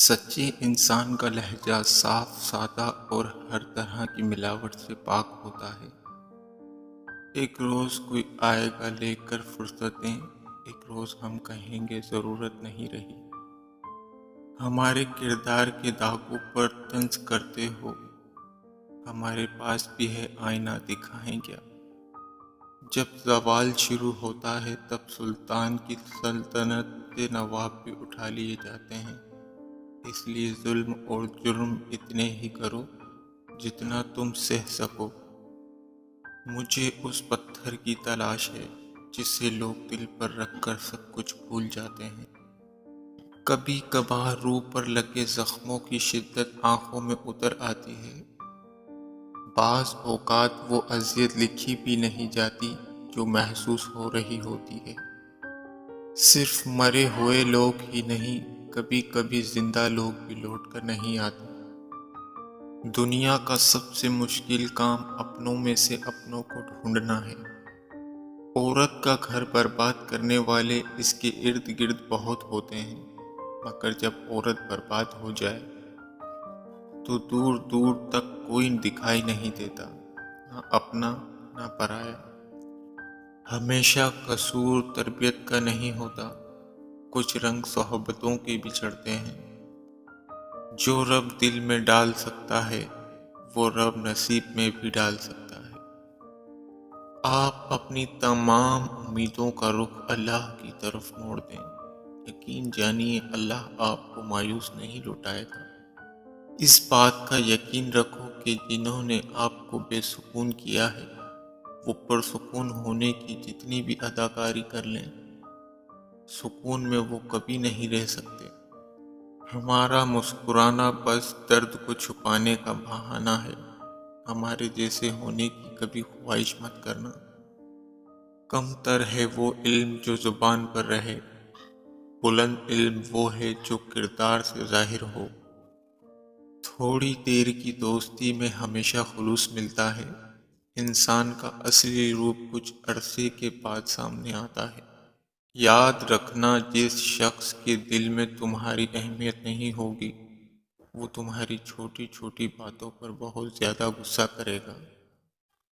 سچے انسان کا لہجہ صاف، سادہ اور ہر طرح کی ملاوٹ سے پاک ہوتا ہے۔ ایک روز کوئی آئے گا لے کر فرصتیں، ایک روز ہم کہیں گے ضرورت نہیں رہی۔ ہمارے کردار کے داغوں پر طنز کرتے ہو، ہمارے پاس بھی ہے آئینہ، دکھائیں کیا؟ جب زوال شروع ہوتا ہے تب سلطان کی سلطنت کے نواب بھی اٹھا لیے جاتے ہیں۔ اس لیے ظلم اور جرم اتنے ہی کرو جتنا تم سہ سکو۔ مجھے اس پتھر کی تلاش ہے جسے لوگ دل پر رکھ کر سب کچھ بھول جاتے ہیں۔ کبھی کبھار روح پر لگے زخموں کی شدت آنکھوں میں اتر آتی ہے۔ بعض اوقات وہ اذیت لکھی بھی نہیں جاتی جو محسوس ہو رہی ہوتی ہے۔ صرف مرے ہوئے لوگ ہی نہیں، کبھی کبھی زندہ لوگ بھی لوٹ کر نہیں آتے۔ دنیا کا سب سے مشکل کام اپنوں میں سے اپنوں کو ڈھونڈنا ہے۔ عورت کا گھر برباد کرنے والے اس کے ارد گرد بہت ہوتے ہیں، مگر جب عورت برباد ہو جائے تو دور دور تک کوئی دکھائی نہیں دیتا، نہ اپنا نہ پرایا۔ ہمیشہ قصور تربیت کا نہیں ہوتا، کچھ رنگ صحبتوں کے بھی چڑھتے ہیں۔ جو رب دل میں ڈال سکتا ہے وہ رب نصیب میں بھی ڈال سکتا ہے۔ آپ اپنی تمام امیدوں کا رخ اللہ کی طرف موڑ دیں، یقین جانیے اللہ آپ کو مایوس نہیں لوٹائے گا۔ اس بات کا یقین رکھو کہ جنہوں نے آپ کو بے سکون کیا ہے وہ پرسکون ہونے کی جتنی بھی اداکاری کر لیں، سکون میں وہ کبھی نہیں رہ سکتے۔ ہمارا مسکرانا بس درد کو چھپانے کا بہانہ ہے۔ ہمارے جیسے ہونے کی کبھی خواہش مت کرنا۔ کم تر ہے وہ علم جو زبان پر رہے، بلند علم وہ ہے جو کردار سے ظاہر ہو۔ تھوڑی دیر کی دوستی میں ہمیشہ خلوص ملتا ہے، انسان کا اصلی روپ کچھ عرصے کے بعد سامنے آتا ہے۔ یاد رکھنا، جس شخص کے دل میں تمہاری اہمیت نہیں ہوگی وہ تمہاری چھوٹی چھوٹی باتوں پر بہت زیادہ غصہ کرے گا۔